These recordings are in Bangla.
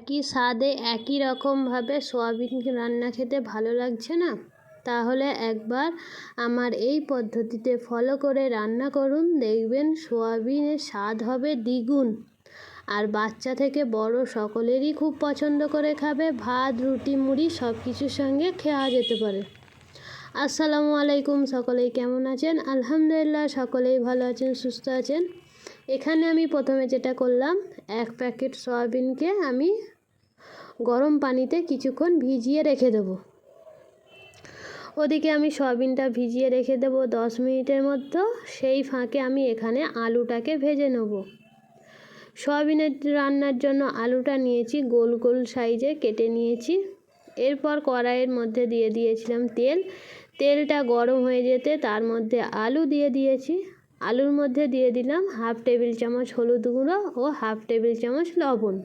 একই স্বাদে একই রকমভাবে সয়াবিন রান্না খেতে ভালো লাগছে না? তাহলে একবার আমার এই পদ্ধতিতে ফলো করে রান্না করুন, দেখবেন সয়াবিনের স্বাদ হবে দ্বিগুণ। আর বাচ্চা থেকে বড় সকলেরই খুব পছন্দ করে খাবে। ভাত, রুটি, মুড়ি সব কিছুর সঙ্গে খাওয়া যেতে পারে। আসসালামু আলাইকুম, সকলেই কেমন আছেন? আলহামদুলিল্লাহ সকলেই ভালো আছেন, সুস্থ আছেন। এখানে আমি প্রথমে যেটা করলাম, 1 প্যাকেট সয়াবিনকে আমি গরম পানিতে কিছুক্ষণ ভিজিয়ে রেখে দেবো। ওদিকে আমি সয়াবিনটা ভিজিয়ে রেখে দেবো 10 মিনিটের মতো। সেই ফাঁকে আমি এখানে আলুটাকে ভেজে নেব। সয়াবিনের রান্নার জন্য আলুটা নিয়েছি, গোল গোল সাইজে কেটে নিয়েছি। এরপর কড়াইয়ের মধ্যে দিয়ে দিয়েছিলাম তেলটা গরম হয়ে যেতে তার মধ্যে আলু দিয়ে দিয়েছি। আলুর মধ্যে দিয়ে দিলাম 1/2 টেবিল চামচ হলুদ গুঁড়ো ও 1/2 টেবিল চামচ লবণ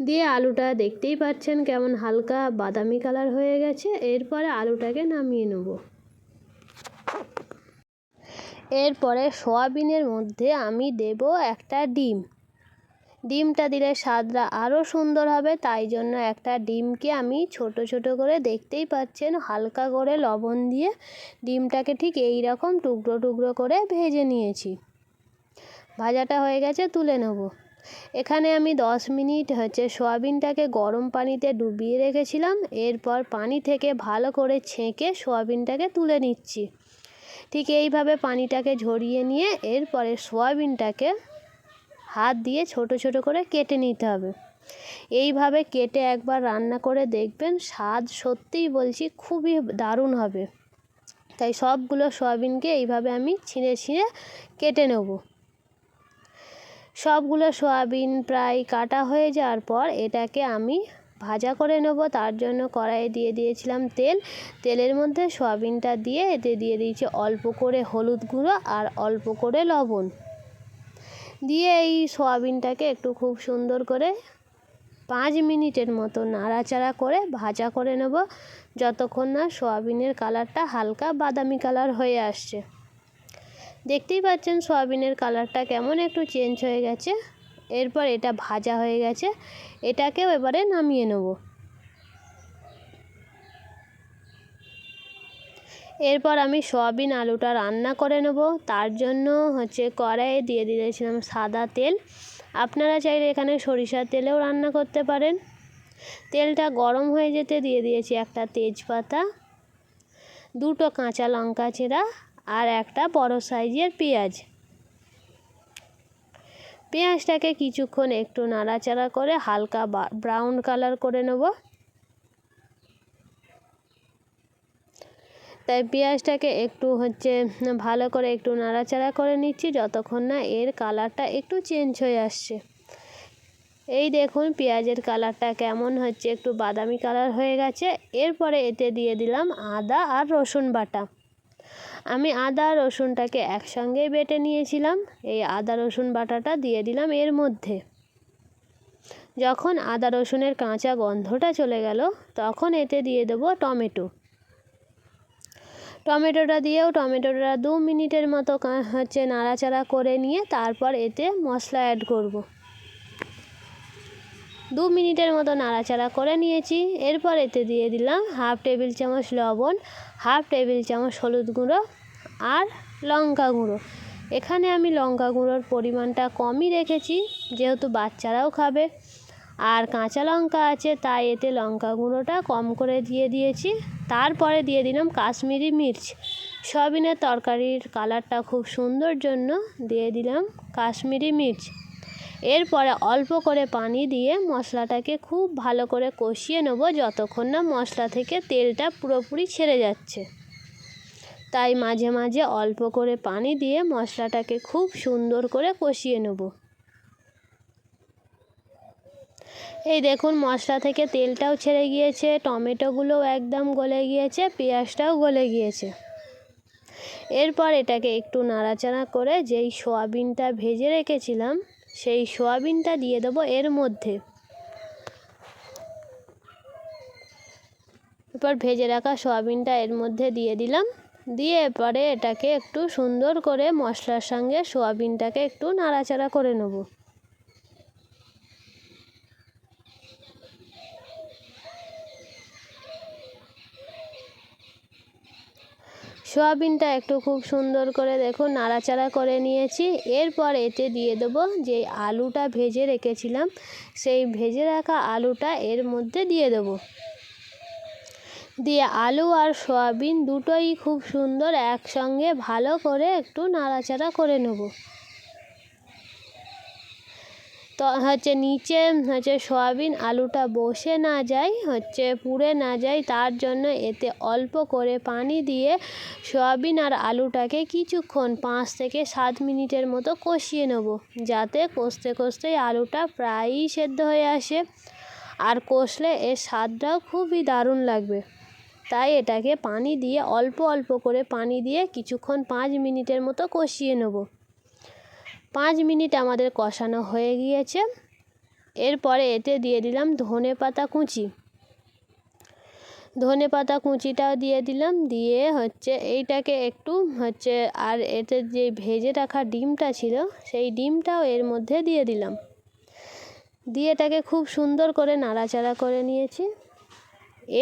দিয়ে আলুটা দেখতেই পাচ্ছেন কেমন হালকা বাদামি কালার হয়ে গেছে। এরপরে আলুটাকে নামিয়ে নেব। এরপরে সয়াবিনের মধ্যে আমি দেব একটা ডিমটা দিলে স্বাদটা আরও সুন্দর হবে, তাই জন্য একটা ডিমকে আমি ছোট ছোট করে, দেখতেই পাচ্ছেন হালকা করে লবণ দিয়ে ডিমটাকে ঠিক এই রকম টুকরো টুকরো করে ভেজে নিয়েছি। ভাজাটা হয়ে গেছে, তুলে নেব। এখানে আমি 10 মিনিট সয়াবিনটাকে গরম পানিতে ডুবিয়ে রেখেছিলাম। এরপর পানি থেকে ভালো করে ছেঁকে সয়াবিনটাকে তুলে নিচ্ছি। ঠিক এইভাবে পানিটাকে ঝরিয়ে নিয়ে এরপরে সয়াবিনটাকে হাত দিয়ে ছোট ছোট করে কেটে নিতে হবে। এইভাবে কেটে একবার রান্না করে দেখবেন, স্বাদ সত্যিই বলছি খুবই দারুণ হবে। তাই সবগুলো সয়াবিনকে এইভাবে আমি ছিঁড়ে ছিঁড়ে কেটে নেব। সবগুলো সয়াবিন প্রায় কাটা হয়ে যাওয়ার পর এটাকে আমি ভাজা করে নেব। তার জন্য কড়াইয়ে দিয়ে দিয়েছিলাম তেলের মধ্যে সয়াবিনটা দিয়ে এতে দিয়ে দিয়েছি অল্প করে হলুদ গুঁড়ো আর অল্প করে লবণ দিয়ে এই সয়াবিনটাকে একটু খুব সুন্দর করে 5 মিনিটের মতো নাড়াচাড়া করে ভাজা করে নেব, যতক্ষণ না সয়াবিনের কালারটা হালকা বাদামি কালার হয়ে আসছে। দেখতেই পাচ্ছেন সয়াবিনের কালারটা কেমন একটু চেঞ্জ হয়ে গেছে। এরপর এটা ভাজা হয়ে গেছে, এটাকেও এবারে নামিয়ে নেব। এরপর আমি সয়াবিন আলুটা রান্না করে নেব। তার জন্য কড়াইয়ে দিয়ে দিয়েছিলাম সাদা তেল। আপনারা চাইলে এখানে সরিষার তেলেও রান্না করতে পারেন। তেলটা গরম হয়ে যেতে দিয়ে দিয়েছি একটা তেজপাতা, 2টো কাঁচা লঙ্কা চেরা আর একটা বড় সাইজের পেঁয়াজটাকে কিছুক্ষণ একটু নাড়াচাড়া করে হালকা ব্রাউন কালার করে নেব। তাই পেঁয়াজটাকে একটু ভালো করে একটু নাড়াচাড়া করে নিচ্ছি, যতক্ষণ না এর কালারটা একটু চেঞ্জ হয়ে আসছে। এই দেখুন পেঁয়াজের কালারটা কেমন একটু বাদামি কালার হয়ে গেছে। এরপরে এতে দিয়ে দিলাম আদা আর রসুন বাটা। আমি আদা রসুনটাকে একসঙ্গেই বেটে নিয়েছিলাম। এই আদা রসুন বাটাটা দিয়ে দিলাম এর মধ্যে। যখন আদা রসুনের কাঁচা গন্ধটা চলে গেল, তখন এতে দিয়ে দেবো টমেটোটা দিয়েও টমেটোটা 2 মিনিটের মতো নাড়াচাড়া করে নিয়ে তারপর এতে মশলা অ্যাড করব। 2 মিনিটের মতো নাড়াচাড়া করে নিয়েছি। এরপর এতে দিয়ে দিলাম 1/2 টেবিল চামচ লবণ, 1/2 টেবিল চামচ হলুদ গুঁড়ো আর লঙ্কা গুঁড়ো। এখানে আমি লঙ্কা গুঁড়োর পরিমাণটা কমই রেখেছি, যেহেতু বাচ্চারাও খাবে আর কাঁচা লঙ্কা আছে, তাই এতে লঙ্কা গুঁড়োটা কম করে দিয়ে দিয়েছি। তারপরে দিয়ে দিলাম কাশ্মীরি মির্চ। সয়াবিনের তরকারির কালারটা খুব সুন্দর জন্য দিয়ে দিলাম কাশ্মীরি মির্চ। এরপরে অল্প করে পানি দিয়ে মশলাটাকে খুব ভালো করে কষিয়ে নেব, যতক্ষণ না মশলা থেকে তেলটা পুরোপুরি ছেড়ে যাচ্ছে। তাই মাঝে মাঝে অল্প করে পানি দিয়ে মশলাটাকে খুব সুন্দর করে কষিয়ে নেব। এই দেখুন মশলা থেকে তেলটাও ছেড়ে গিয়েছে, টমেটোগুলোও একদম গলে গিয়েছে, পেঁয়াজটাও গলে গিয়েছে। এরপর এটাকে একটু নাড়াচাড়া করে যেই সয়াবিনটা ভেজে রেখেছিলাম সেই সয়াবিনটা দিয়ে দেবো এর মধ্যে। এরপর ভেজে রাখা সয়াবিনটা এর মধ্যে দিয়ে দিলাম, দিয়ে এরপরে এটাকে একটু সুন্দর করে মশলার সঙ্গে সয়াবিনটাকে একটু নাড়াচাড়া করে নেব। সয়াবিনটা একটু খুব সুন্দর করে দেখুন নাড়াচাড়া করে নিয়েছি। এরপর এতে দিয়ে দেবো যে আলুটা ভেজে রেখেছিলাম, সেই ভেজে রাখা আলুটা এর মধ্যে দিয়ে দেবো। দিয়ে আলু আর সয়াবিন দুটোই খুব সুন্দর একসঙ্গে ভালো করে একটু নাড়াচাড়া করে নেব। তো নিচে সয়াবিন আলুটা বসে না যায়, পুড়ে না যায়, তার জন্য এতে অল্প করে পানি দিয়ে সয়াবিন আর আলুটাকে কিছুক্ষণ 5 থেকে 7 মিনিটের মতো কষিয়ে নেব, যাতে কষতে কষতেই আলুটা প্রায়ই সেদ্ধ হয়ে আসে। আর কষলে এর স্বাদটাও খুবই দারুণ লাগবে। তাই এটাকে পানি দিয়ে অল্প অল্প করে পানি দিয়ে কিছুক্ষণ 5 মিনিটের মতো কষিয়ে নেব। 5 মিনিট আমাদের কষানো হয়ে গিয়েছে। এরপরে এতে দিয়ে দিলাম ধনেপাতা কুচি। ধনেপাতা কুচিটাও দিয়ে দিলাম, দিয়ে এইটাকে একটু আর এতে যে ভেজে রাখা ডিমটা ছিল সেই ডিমটাও এর মধ্যে দিয়ে দিলাম। দিয়ে এটাকে খুব সুন্দর করে নাড়াচাড়া করে নিয়েছি।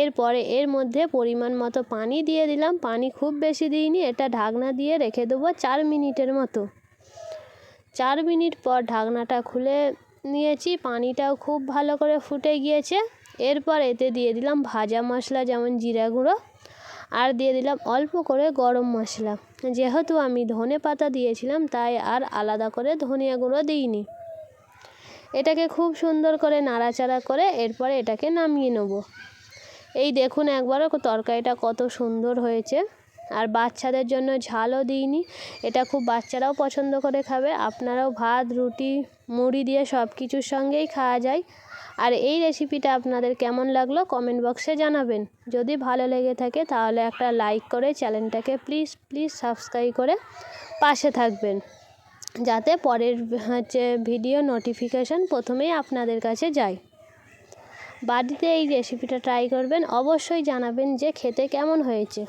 এরপরে এর মধ্যে পরিমাণ মতো পানি দিয়ে দিলাম। পানি খুব বেশি দিইনি, এটা ঢাকনা দিয়ে রেখে দেবো 4 মিনিটের মতো। 4 মিনিট পর ঢাকনাটা খুলে নিয়েছি, পানিটাও খুব ভালো করে ফুটে গিয়েছে। এরপর এতে দিয়ে দিলাম ভাজা মশলা, যেমন জিরা গুঁড়ো, আর দিয়ে দিলাম অল্প করে গরম মশলা। যেহেতু আমি ধনেপাতা দিয়েছিলাম তাই আর আলাদা করে ধনিয়া গুঁড়ো দিইনি। এটাকে খুব সুন্দর করে নাড়াচাড়া করে এরপরে এটাকে নামিয়ে নেব। এই দেখুন একবারও তরকারিটা কত সুন্দর হয়েছে। আর বাচ্চাদের জন্য ঝালও দিইনি, এটা খুব বাচ্চারাও পছন্দ করে খাবে। আপনারাও ভাত, রুটি, মুড়ি দিয়ে সব কিছুর সঙ্গেই খাওয়া যায়। আর এই রেসিপিটা আপনাদের কেমন লাগলো কমেন্ট বক্সে জানাবেন। যদি ভালো লেগে থাকে তাহলে একটা লাইক করে চ্যানেলটাকে প্লিজ সাবস্ক্রাইব করে পাশে থাকবেন, যাতে পরের ভিডিও নোটিফিকেশান প্রথমেই আপনাদের কাছে যায়। বাড়িতে এই রেসিপিটা ট্রাই করবেন, অবশ্যই জানাবেন যে খেতে কেমন হয়েছে।